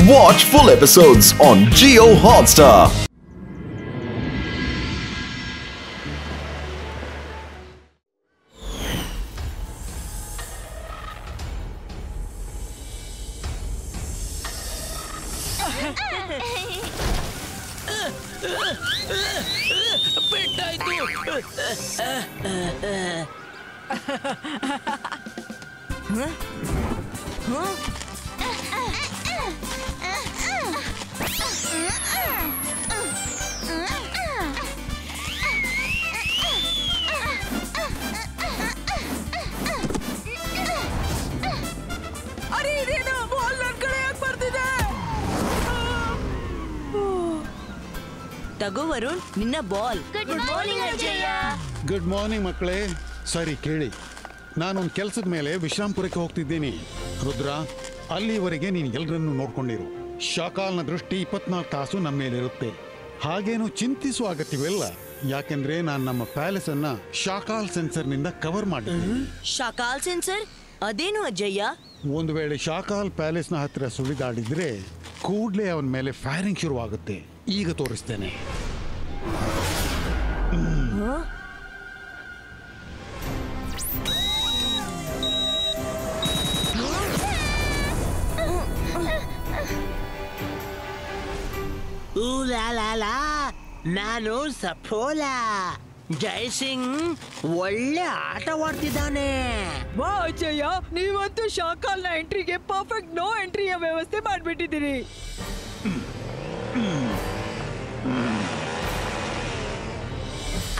Watch full episodes on Jio Hotstar. ತಗೋ ವರುಣ್ ನಿನ್ನ ball. Good morning ಅಜಯ್ಯ. ಗುಡ್ ಮಾರ್ನಿಂಗ್ ಮಕ್ಕಳೇ. ಸರಿ ಕೇಳಿ, ನಾನೊಂದು ಕೆಲಸದ ಮೇಲೆ ವಿಶ್ರಾಂಪುರಕ್ಕೆ ಹೋಗ್ತಿದ್ದೀನಿ. ರುದ್ರ, ಅಲ್ಲಿವರೆಗೆ ನೀನು ಎಲ್ಲರನ್ನು ನೋಡ್ಕೊಂಡಿರು. ಶಾಕಾಲ್ನ ದೃಷ್ಟಿ 24 ತಾಸು ನಮ್ಮ ಮೇಲಿರುತ್ತೆ. ಹಾಗೇನು ಚಿಂತಿಸುವ ಅಗತ್ಯವಿಲ್ಲ, ಯಾಕೆಂದ್ರೆ ನಾನು ನಮ್ಮ ಪ್ಯಾಲೇಸ್ ಅನ್ನ ಶಾಕಾಲ್ ಸೆನ್ಸರ್ನಿಂದ ಕವರ್ ಮಾಡಿದ್ದೀನಿ. ಶಾಕಾಲ್ ಸೆನ್ಸರ್ ಅದೇನು ಅಜಯ್ಯ? ಒಂದು ವೇಳೆ ಶಾಕಾಲ್ ಪ್ಯಾಲೇಸ್ನ ಹತ್ತಿರ ಸುಳಿದಾಡಿದ್ರೆ ಕೂಡಲೇ ಅವನ ಮೇಲೆ ಫೈರಿಂಗ್ ಶುರುವಾಗುತ್ತೆ. ಈಗ ತೋರಿಸ್ತೇನೆ. ನಾನು ಸಫೋಲಾ. ಜೈ ಸಿಂಗ್ ಒಳ್ಳೆ ಆಟವಾಡ್ತಿದ್ದಾನೆ. ವಾ ಅಜಯ್ಯ, ನೀವಂತೂ ಶಾಕಾಲ್ನ ಎಂಟ್ರಿಗೆ ಪರ್ಫೆಕ್ಟ್ ನೋ ಎಂಟ್ರಿಯ ವ್ಯವಸ್ಥೆ ಮಾಡ್ಬಿಟ್ಟಿದ್ದೀರಿ.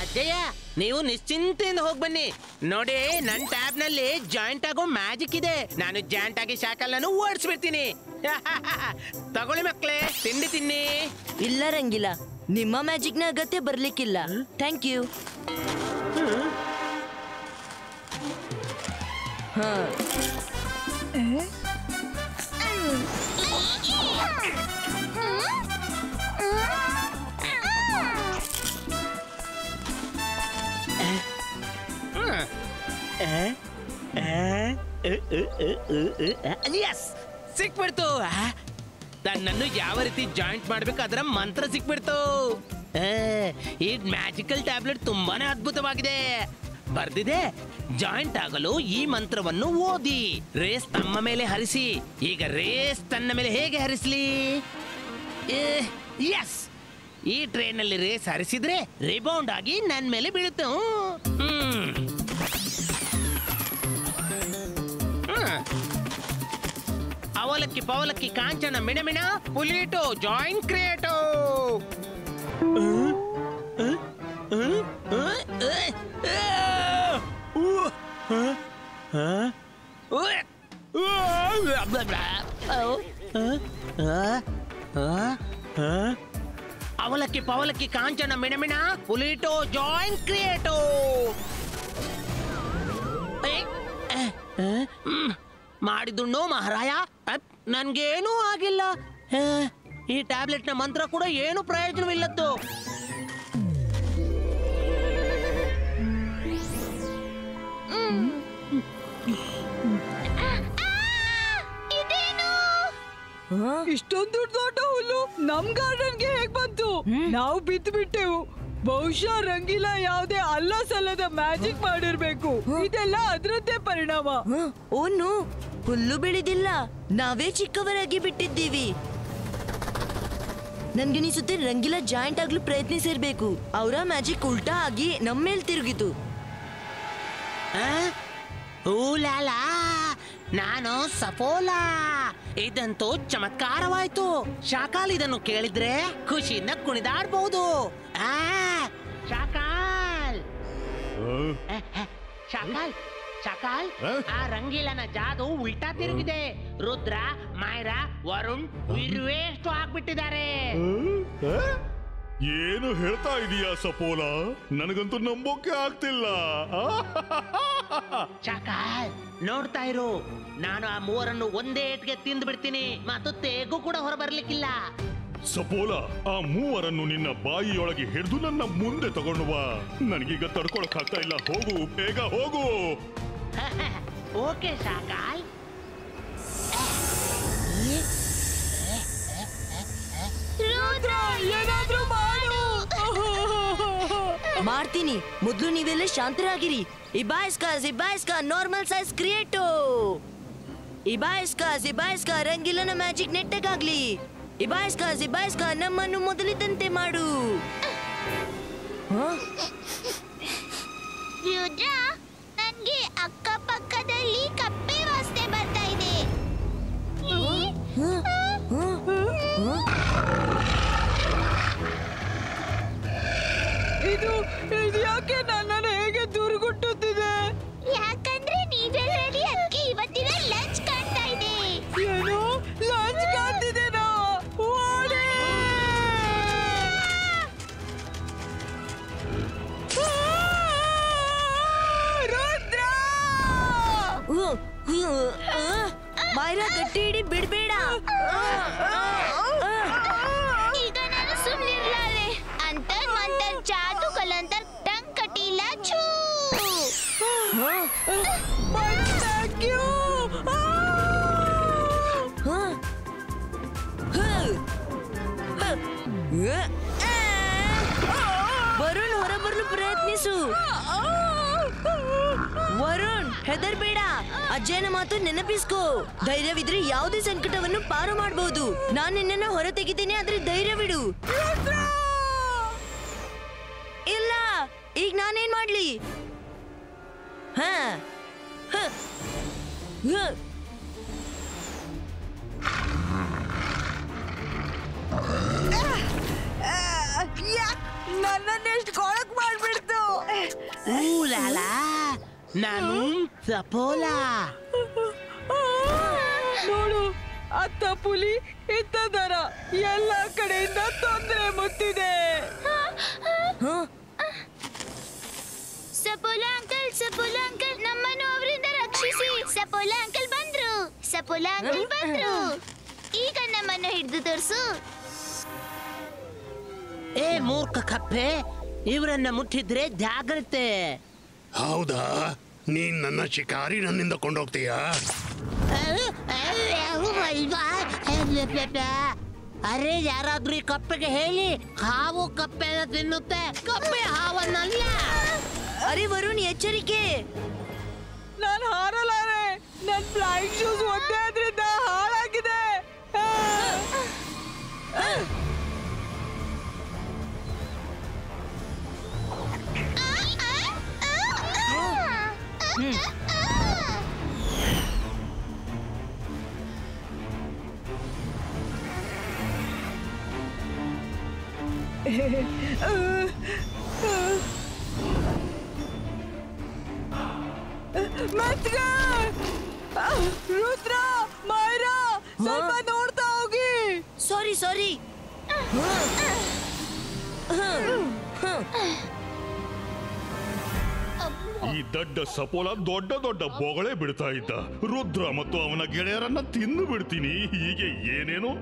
ಅಜಯ್ಯ, ನೀವು ನಿಶ್ಚಿಂತೆಯಿಂದ ಹೋಗಿ ಬನ್ನಿ. ನೋಡಿ, ನನ್ನ ಟ್ಯಾಬ್ ನಲ್ಲಿ ಜಾಯಿಂಟ್ ಆಗೋ ಮ್ಯಾಜಿಕ್ ಇದೆ. ನಾನು ಜಾಯಿಂಟ್ ಆಗಿ ಶಾಕಲ್ನನ್ನು ಓಡಿಸ್ಬಿಡ್ತೀನಿ. ತಗೊಳ್ಳಿ ಮಕ್ಕಳೇ, ತಿಂಡಿ ತಿನ್ನಿ. ಇಲ್ಲ ರಂಗಿಲ್ಲ, ನಿಮ್ಮ ಮ್ಯಾಜಿಕ್ನ ಅಗತ್ಯ ಬರ್ಲಿಕ್ಕಿಲ್ಲ. Thank you. ಸಿಕ್ಬಿಡ್ತು. ನನ್ನನ್ನು ಯಾವ ರೀತಿ ಜಾಯಿಂಟ್ ಮಾಡ್ಬೇಕು ಅದರ ಮಂತ್ರ ಸಿಕ್ಬಿಡ್ತು. ಈ ಮ್ಯಾಜಿಕಲ್ ಟ್ಯಾಬ್ಲೆಟ್ ತುಂಬಾನೇ ಅದ್ಭುತವಾಗಿದೆ. ಬರ್ದಿದೆ, ಜಾಯಿಂಟ್ ಆಗಲು ಈ ಮಂತ್ರವನ್ನು ಓದಿ ರೇಸ್ ತಮ್ಮ ಮೇಲೆ ಹರಿಸಿ. ಈಗ ರೇಸ್ ತನ್ನ ಮೇಲೆ ಹೇಗೆ ಹರಿಸ್ಲಿ? ಎಸ್, ಈ ಟ್ರೈನ್ ಅಲ್ಲಿ ರೇಸ್ ಹರಿಸಿದ್ರೆ ರಿಬೌಂಡ್ ಆಗಿ ನನ್ನ ಮೇಲೆ ಬೀಳುತ್ತೆ. ಅವಲಕ್ಕಿ ಪವಲಕ್ಕಿ ಕಾಂಚನ ಮಿಣಮಿಣ ಪುಲೀಟೋ ಜಾಯಿಂಟ್ ಕ್ರಿಯೇಟೋ. ಅವಲಕ್ಕಿ ಪವಲಕ್ಕಿ ಕಾಂಚನ ಮಿಣಮಿಣ ಪುಲೀಟೋ ಜಾಯಿಂಟ್ ಕ್ರಿಯೇಟೋ. ಮಾಡಿದುಣ್ಣೋ ಮಹಾರಾಯ, ನನ್ಗೇನೂ ಆಗಿಲ್ಲ. ಈ ಟ್ಯಾಬ್ಲೆಟ್ನ ಮಂತ್ರ ಕೂಡ ಏನು ಪ್ರಯೋಜನವಿಲ್ಲದ್ದು. ಇಷ್ಟೊಂದು ದೊಡ್ಡ ಹುಲ್ಲು ನಮ್ ಗಾರ್ಡನ್ಗೆ ಹೇಗ್ ಬಂತು? ನಾವು ಬಿದ್ದು ಬಿಟ್ಟೆವು. ಬಹುಶಃ ರಂಗಿಲ್ಲ ಯಾವುದೇ ಅಲ್ಲ ಸಲ್ಲದ ಮ್ಯಾಜಿಕ್ ಮಾಡಿರ್ಬೇಕು. ಇದೆಲ್ಲ ಅದ್ರದ್ದೇ ಪರಿಣಾಮ. ಓನು, ಹುಲ್ಲು ಬೆಳೆದಿಲ್ಲ, ನಾವೇ ಚಿಕ್ಕವರಾಗಿ ಬಿಟ್ಟಿದ್ದೀವಿ. ನನ್ಗನಿಸುತ್ತೆ ರಂಗಿಲ್ಲ ಜಾಯಿಂಟ್ ಆಗ್ಲು ಪ್ರಯತ್ನಿಸಿರ್ಬೇಕು. ಅವರ ಮ್ಯಾಜಿಕ್ ಉಲ್ಟಾ ಆಗಿ ನಮ್ಮ ಮೇಲೆ ತಿರುಗಿತು. ಊಲಾಲಾ, ನಾನು ಸಫೋಲಾ. ಇದಂತೂ ಚಮತ್ಕಾರವಾಯ್ತು. ಶಾಕಾಲ್ ಇದನ್ನು ಕೇಳಿದ್ರೆ ಖುಷಿಯಿಂದ ಕುಣಿದಾಡ್ಬಹುದು. ಶಾಕಾಲ್ ಶಾಕಾಲ್ ಶಾಕಾಲ್, ಆ ರಂಗೀಲನ ಜಾದು ಉಲ್ಟಾ ತಿರುಗಿದೆ. ರುದ್ರ, ಮಾಯರಾ, ವರುಣ್ ಇರುವೆಷ್ಟು ಆಗ್ಬಿಟ್ಟಿದ್ದಾರೆ. ಏನು ಹೇಳ್ತಾ ಇದೀಯಾ ಸಪೋಲಾ? ನನಗಂತೂ ನಂಬೋಕೆ ಆಗ್ತಿಲ್ಲ. ಶಾಕಾಲ್, ನೋಡ್ತಾ ಇರು, ನಾನು ಆ ಮೂವರನ್ನು ಒಂದೇ ಏಟ್ಗೆ ತಿಂದು ಬಿಡ್ತೀನಿ ಮತ್ತು ತೇಗು ಕೂಡ ಹೊರ ಬರ್ಲಿಕ್ಕಿಲ್ಲ. ಸಪೋಲಾ, ಆ ಮೂವರನ್ನು ನಿನ್ನ ಬಾಯಿಯೊಳಗೆ ಹಿಡಿದು ನನ್ನ ಮುಂದೆ ತಗೊಂಡು ಬಾ. ನನಗೀಗ ತಡ್ಕೊಳಕ್ ಆಗ್ತಾ ಇಲ್ಲ. ಹೋಗು, ಬೇಗ ಹೋಗು. ಓಕೆ ಶಾಕಾಲ್. ಹೇಳ್ತೀನಿ. ಮೊದ್ಲು ನೀವೆಲ್ಲ ಶಾಂತರಾಗಿರಿ. ಇಬಾಯಿಸ್ಕಾ ನಾರ್ಮಲ್ ಸೈಜ್ ಕ್ರಿಯೇಟು. ಇಬಾಯಿಸ್ಕಾ ರಂಗಿಲನ ಮ್ಯಾಜಿಕ್ ನೆಟ್ಟಗಾಗ್ಲಿ. ಇಬಾಯಿಸ್ಕಾ ನಮ್ಮನ್ನು ಮೊದಲಿದ್ದಂತೆ ಮಾಡು. ರುದ್ರ, ನನ್ಗೆ ಅಕ್ಕಪಕ್ಕದಲ್ಲಿ ಕಪ್ಪೆ ವಾಸನೆ ಬರ್ತಾ ಇದೆ. ಇದು ಯಾಕೆ ನನ್ನನ್ನು ಹೇಗೆ ದುರ್ಗುಟ್ಟುತ್ತಿದೆ? ಯಾಕಂದ್ರೆ ನೀವೆಲ್ಲರಲ್ಲಿ ಅದಕ್ಕೆ ಇವತ್ತಿನ ಲಂಚ್ ಕಾಣ್ತಾ ಇದೆ. ಏನು ಲಂಚ್ ಕಾಣ್ತಿದ್ದೇನಾ? ಓಡಿ! ರುದ್ರ! ಮೈರಾ ಗಟ್ಟಿ ಹಿಡಿ, ಬಿಡ್ಬೇಡ. ಈಗ ನಾನು ಸುಮ್ಮನಿರ್ಲಾರೆ. ಅಂತರ್ ಮಂತರ್ ಜಾದು ಕಲಂತರ್ ಟಂಗ್ ಕಟೀಲ ಛೂ. Thank you! ವರುಣ್ ಹೊರಬರಲು ಪ್ರಯತ್ನಿಸು. ವರುಣ್ ಹೆದರ್ಬೇಡ. ಅಜ್ಜನ ಮಾತು ನೆನಪಿಸ್ಕೋ. ಧೈರ್ಯವಿದ್ರೆ ಯಾವುದೇ ಸಂಕಟವನ್ನು ಪಾರು ಮಾಡಬಹುದು. ನಾನು ನಿನ್ನನ್ನು ಹೊರ ತೆಗಿತೀನಿ, ಆದ್ರೆ ಧೈರ್ಯವಿಡು. ಇಲ್ಲ, ಈಗ ನಾನೇನ್ ಮಾಡ್ಲಿ? ಹಾ ನನ್ನನ್ನೆಷ್ಟು ಕೊಳಕ್ ಮಾಡ್ಬಿಡ್ತು. ಲಾಲಾ, ನಾನು ಸಪೋಲಾ. ನೋಡು, ಅತ್ತ ಪುಲಿ ಇತ್ತ ದರ, ಎಲ್ಲ ಕಡೆಯಿಂದ ತೊಂದರೆ ಮುತ್ತಿದೆ. ಸಪೋಲಾ ಅಂಕಲ್, ನಮ್ಮನ್ನು ಅವರಿಂದ ರಕ್ಷಿಸಿ. ಸಪೋಲಾ ಅಂಕಲ್ ಬಂದ್ರು. ಈಗ ನಮ್ಮನ್ನು ಹಿಡಿದು ತೋರಿಸು. ಏ ಮೂರ್ಖ ಕಪ್ಪೆ, ಇವರನ್ನ ಮುಟ್ಟಿದ್ರೆ ಜಾಗ್ರತೆ. ಹೌದಾ? ನೀನ್ ನನ್ನ ಶಿಕಾರಿ ನನ್ನಿಂದ ಕೊಂಡೋಗ್ತೀಯಾ? ಅರೆ, ಯಾರಾದ್ರೂ ಈ ಕಪ್ಪೆಗೆ ಹೇಳಿ, ಹಾವು ಕಪ್ಪೆನ ತಿನ್ನುತ್ತೆ, ಕಪ್ಪೆ ಹಾವನ್ನಲ್ಲ. ಅರೆ ವರುಣ್, ಎಚ್ಚರಿಕೆ. ನಾನು ಹಾರಲಾರೆ. ನನ್ನ ಫ್ಲೈಯಿಂಗ್ ಶೂಸ್ ಒಂದೇ ಆದ್ರಿಂದ ಹಾಳಾಗಿದೆ. ರುದ್ರ, ಮೈರಾ, ಸ್ವಲ್ಪ ನೋಡ್ತಾ ಹೋಗಿ. ಸಾರಿ. ಈ ದಡ್ಡ ಸಪೋಲ ದೊಡ್ಡ ಬೊಗಳೆ ಬಿಡ್ತಾ ಇದ್ದ. ರುದ್ರ ಮತ್ತು ಅವನ ಗೆಳೆಯರನ್ನ ತಿಂದು ಬಿಡ್ತೀನಿ ಹೀಗೆ ಏನೇನು.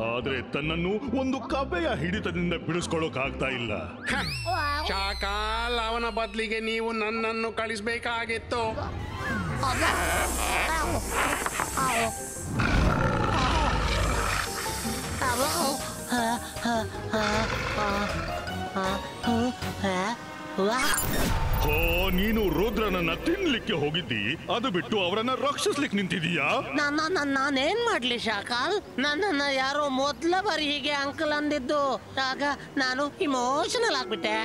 ಆದ್ರೆ ತನ್ನನ್ನು ಒಂದು ಕಬ್ಬೆಯ ಹಿಡಿತದಿಂದ ಬಿಡಿಸ್ಕೊಳ್ಳೋಕ್ ಆಗ್ತಾ ಇಲ್ಲ. ಶಾಕಾಲ್, ಅವನ ಬದಲಿಗೆ ನೀವು ನನ್ನನ್ನು ಕಳಿಸ್ಬೇಕಾಗಿತ್ತು. ಹೋ, ನೀನು ರುದ್ರನನ್ನ ತಿನ್ಲಿಕ್ಕೆ ಹೋಗಿದ್ದಿ, ಅದು ಬಿಟ್ಟು ಅವರನ್ನ ರಕ್ಷಿಸ್ಲಿಕ್ಕೆ ನಿಂತಿದೀಯಾ? ನಾನೇನ್ ಮಾಡ್ಲಿ ಶಾಕಾಲ್? ನನ್ನನ್ನ ಯಾರೋ ಮೊದ್ಲ ಬಾರಿ ಹೀಗೆ ಅಂಕಲ್ ಅಂದಿದ್ದು. ಆಗ ನಾನು ಇಮೋಷನಲ್ ಆಗ್ಬಿಟ್ಟೆ.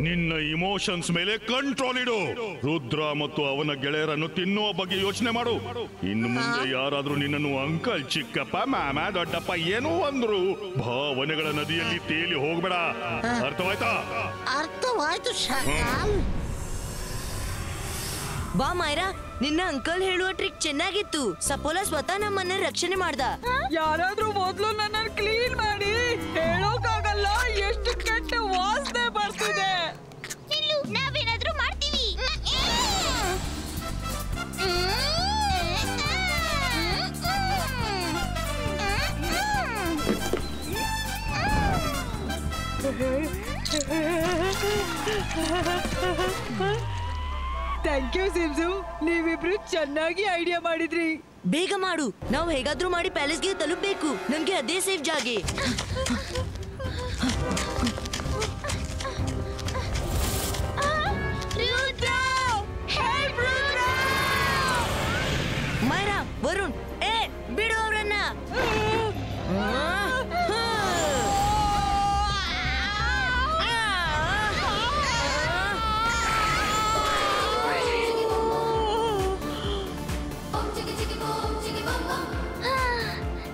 ನಿನ್ನ ಇಮೋಷನ್ಸ್ ಮೇಲೆ ಕಂಟ್ರೋಲ್ ಇಡು. ರುದ್ರ ಮತ್ತು ಅವನ ಗೆಳೆಯರನ್ನು ತಿನ್ನುವ ಬಗ್ಗೆ ಯೋಚನೆ ಮಾಡು. ಇನ್ನು ಮುಂದೆ ಯಾರಾದ್ರೂ ನಿನ್ನನ್ನು ಅಂಕಲ್, ಚಿಕ್ಕಪ್ಪ, ಮಾಮ, ದೊಡ್ಡಪ್ಪ ಏನೋ ಅಂದ್ರು, ಭಾವನೆಗಳ ನದಿಯಲ್ಲಿ ತೇಲಿ ಹೋಗ್ಬೇಡ. ಅರ್ಥವಾಯ್ತಾ? ಅರ್ಥವಾಯ್ತು ಶಾಕಾಲ್. ಬಾ ಮೈರಾ, ನಿನ್ನ ಅಂಕಲ್ ಹೇಳುವ ಟ್ರಿಕ್ ಚೆನ್ನಾಗಿತ್ತು. ಸಪೋಲಾ ಸ್ವತಃ ನಮ್ಮನ್ನ ರಕ್ಷಣೆ ಮಾಡ್ದ. ಯಾರಾದ್ರೂ ಮೊದ್ಲು ನನ್ನ ಕ್ಲೀನ್ ಮಾಡಿ. ಹೇಳೋಕ್ಕಾಗಲ್ಲ ಎಷ್ಟು ಕೆಟ್ಟ ವಾಸನೆ ಬರ್ತಿದೆ. ನಿಲ್ಲು, ನಾವೇನಾದ್ರೂ ಮಾಡ್ತೀವಿ. ಥ್ಯಾಂಕ್ ಯು ಸಿಮ್ಸು, ನೀವಿಬ್ರು ಚೆನ್ನಾಗಿ ಐಡಿಯಾ ಮಾಡಿದ್ರಿ. ಬೇಗ ಮಾಡು, ನಾವು ಹೇಗಾದ್ರೂ ಮಾಡಿ ಪ್ಯಾಲೇಸ್ಗೆ ತಲುಪಬೇಕು. ನಮ್ಗೆ ಅದೇ ಸೇಫ್ ಜಾಗೆ. ವರುಣ್. ಬಿಡು ಅವ್ರನ್ನ.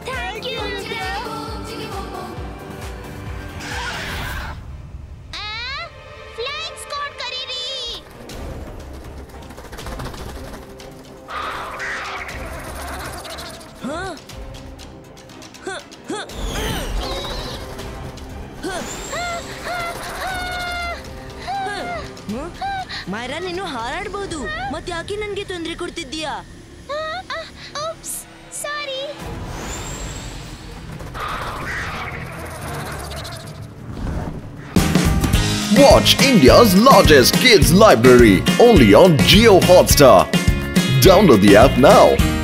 ಥ್ಯಾಂಕ್ ಯು ಫ್ಲೈಯಿಂಗ್ ಸ್ಕ್ವಾಡ್ ಕರೀರಿ. ಮೈರಾ ನೀನು ಹಾರಾಡ್ಬೋದು. ಮತ್ತೆ ಯಾಕೆ ನನ್ಗೆ ತೊಂದರೆ ಕೊಡ್ತಿದ್ದೀಯಾ? ಸಾರಿ. Watch India's largest kids library only on Jio Hotstar. Download the app now.